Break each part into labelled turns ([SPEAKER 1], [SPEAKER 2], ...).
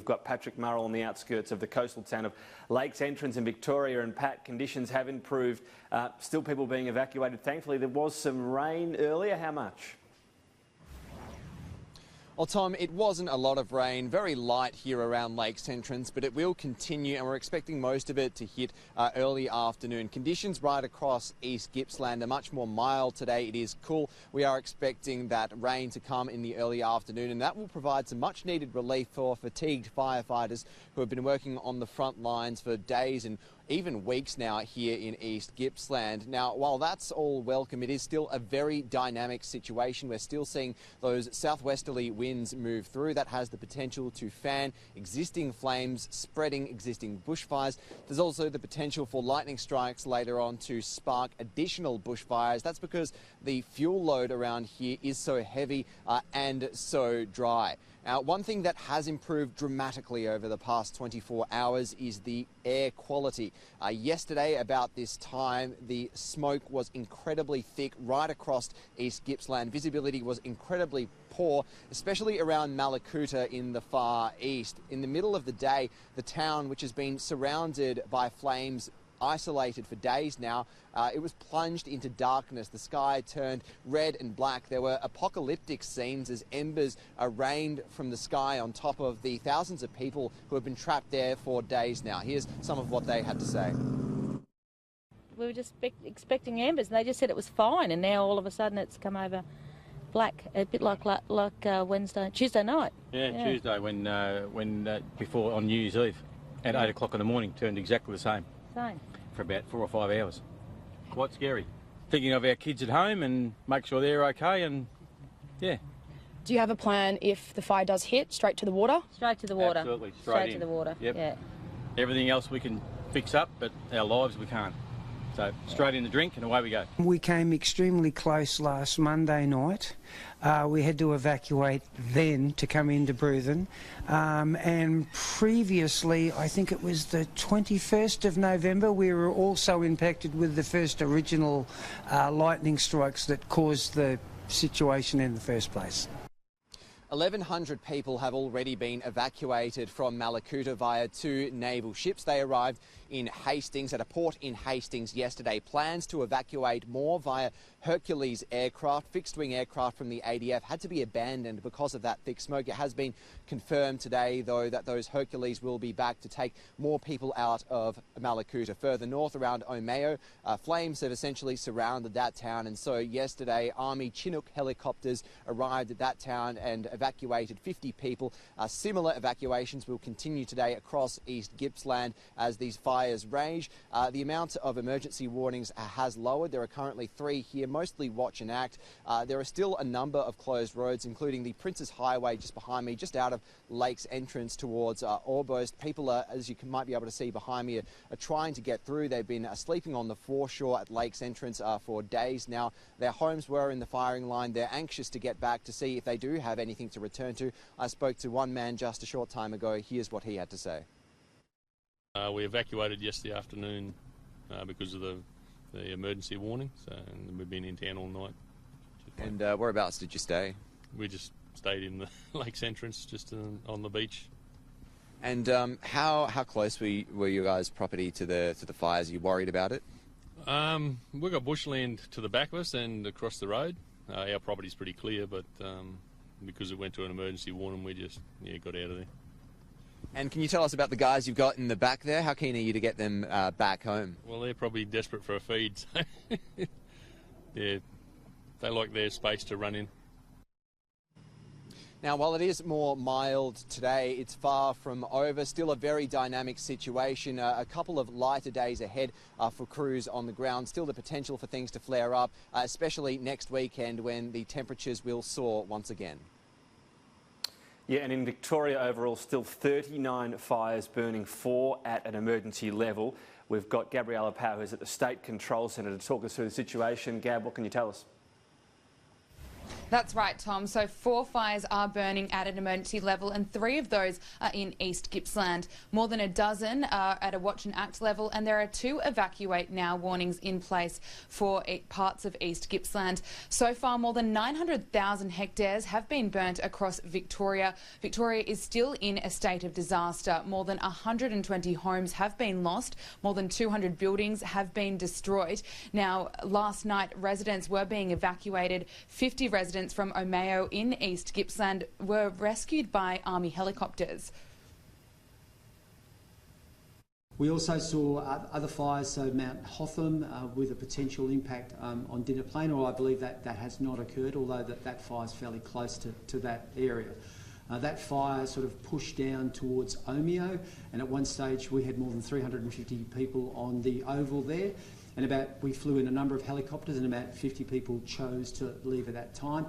[SPEAKER 1] We've got Patrick Murrell on the outskirts of the coastal town of Lakes Entrance in Victoria. And Pat, conditions have improved. Still people being evacuated. Thankfully, there was some rain earlier. How much?
[SPEAKER 2] Well, Tom, it wasn't a lot of rain, very light here around Lakes Entrance, but it will continue and we're expecting most of it to hit early afternoon. Conditions right across East Gippsland are much more mild today. It is cool. We are expecting that rain to come in the early afternoon, and that will provide some much needed relief for fatigued firefighters who have been working on the front lines for days and even weeks now here in East Gippsland. Now, while that's all welcome, it is still a very dynamic situation. We're still seeing those southwesterly winds move through. That has the potential to fan existing flames, spreading existing bushfires. There's also the potential for lightning strikes later on to spark additional bushfires. That's because the fuel load around here is so heavy and so dry. Now, one thing that has improved dramatically over the past 24 hours is the air quality. Yesterday, about this time, the smoke was incredibly thick right across East Gippsland. Visibility was incredibly poor, especially around Mallacoota in the far east. In the middle of the day, the town, which has been surrounded by flames, isolated for days now, it was plunged into darkness. The sky turned red and black. There were apocalyptic scenes as embers rained from the sky on top of the thousands of people who have been trapped there for days now. Here's some of what they had to say.
[SPEAKER 3] We were just expecting embers, and they just said it was fine, and now all of a sudden it's come over black, a bit like Tuesday night.
[SPEAKER 4] Yeah, Tuesday when before on New Year's Eve at 8 o'clock in the morning turned exactly the same. For about 4 or 5 hours. Quite scary. Thinking of our kids at home and make sure they're okay, and yeah.
[SPEAKER 5] Do you have a plan if the fire does hit, straight to the water?
[SPEAKER 3] Straight to the water.
[SPEAKER 4] Absolutely,
[SPEAKER 3] straight to the water.
[SPEAKER 4] Yep.
[SPEAKER 3] Yeah.
[SPEAKER 4] Everything else we can fix up, but our lives we can't. So straight in the drink and away we go.
[SPEAKER 6] We came extremely close last Monday night. We had to evacuate then to come into Bruthen. And previously, I think it was the 21st of November, we were also impacted with the first original lightning strikes that caused the situation in the first place.
[SPEAKER 2] 1,100 people have already been evacuated from Mallacoota via 2 naval ships. They arrived in Hastings, at a port in Hastings yesterday. Plans to evacuate more via Hercules aircraft, fixed-wing aircraft from the ADF, had to be abandoned because of that thick smoke. It has been confirmed today, though, that those Hercules will be back to take more people out of Mallacoota. Further north around Omeo, flames have essentially surrounded that town, and so yesterday Army Chinook helicopters arrived at that town and evacuated 50 people. Similar evacuations will continue today across East Gippsland as these fires rage. The amount of emergency warnings has lowered. There are currently 3 here, mostly watch and act. There are still a number of closed roads, including the Princes Highway just behind me, just out of Lakes Entrance towards Orbost. People are, as you might be able to see behind me, are trying to get through. They've been sleeping on the foreshore at Lakes Entrance for days now. Their homes were in the firing line. They're anxious to get back to see if they do have anything to return to. I spoke to one man just a short time ago. Here's what he had to say.
[SPEAKER 7] We evacuated yesterday afternoon because of the emergency warning, and we've been in town all night.
[SPEAKER 2] And whereabouts did you stay?
[SPEAKER 7] We just stayed in the Lakes Entrance, just on the beach.
[SPEAKER 2] And how close were you guys' property to the fires? Are you worried about it?
[SPEAKER 7] We've got bushland to the back of us and across the road. Our property's pretty clear, but because it went to an emergency warning, we just got out of there.
[SPEAKER 2] And can you tell us about the guys you've got in the back there? How keen are you to get them back home?
[SPEAKER 7] Well, they're probably desperate for a feed, so yeah, they like their space to run in.
[SPEAKER 2] Now, while it is more mild today, it's far from over. Still a very dynamic situation. A couple of lighter days ahead for crews on the ground. Still the potential for things to flare up, especially next weekend when the temperatures will soar once again.
[SPEAKER 1] Yeah, and in Victoria overall, still 39 fires burning, 4 at an emergency level. We've got Gabriella Power, who's at the State Control Centre, to talk us through the situation. Gab, what can you tell us?
[SPEAKER 8] That's right, Tom. So 4 fires are burning at an emergency level and 3 of those are in East Gippsland. More than a dozen are at a watch and act level, and there are 2 evacuate now warnings in place for parts of East Gippsland. So far, more than 900,000 hectares have been burnt across Victoria. Victoria is still in a state of disaster. More than 120 homes have been lost. More than 200 buildings have been destroyed. Now, last night, residents were being evacuated. 50 residents from Omeo in East Gippsland were rescued by Army helicopters.
[SPEAKER 9] We also saw other fires, so Mount Hotham with a potential impact on Dinner Plain, or I believe that has not occurred, although that fire is fairly close to that area. That fire sort of pushed down towards Omeo, and at one stage we had more than 350 people on the oval there. And we flew in a number of helicopters, and about 50 people chose to leave at that time.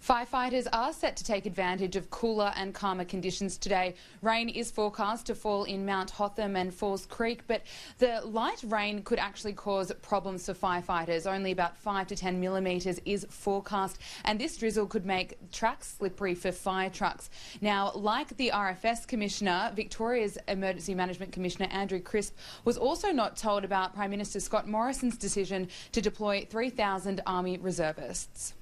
[SPEAKER 8] Firefighters are set to take advantage of cooler and calmer conditions today. Rain is forecast to fall in Mount Hotham and Falls Creek, but the light rain could actually cause problems for firefighters. Only about 5 to 10 millimetres is forecast, and this drizzle could make tracks slippery for fire trucks. Now, like the RFS Commissioner, Victoria's Emergency Management Commissioner Andrew Crisp was also not told about Prime Minister Scott Morrison's decision to deploy 3,000 Army reservists.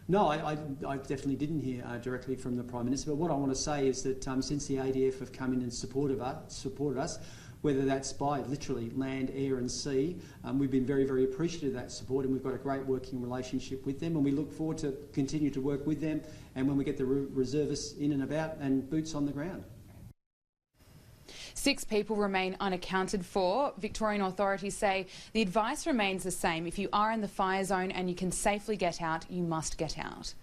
[SPEAKER 9] No, I definitely didn't hear directly from the Prime Minister, but what I want to say is that since the ADF have come in and supported us, whether that's by literally land, air and sea, we've been very, very appreciative of that support, and we've got a great working relationship with them, and we look forward to continue to work with them and when we get the reservists in and about and boots on the ground.
[SPEAKER 8] 6 people remain unaccounted for. Victorian authorities say the advice remains the same. If you are in the fire zone and you can safely get out, you must get out.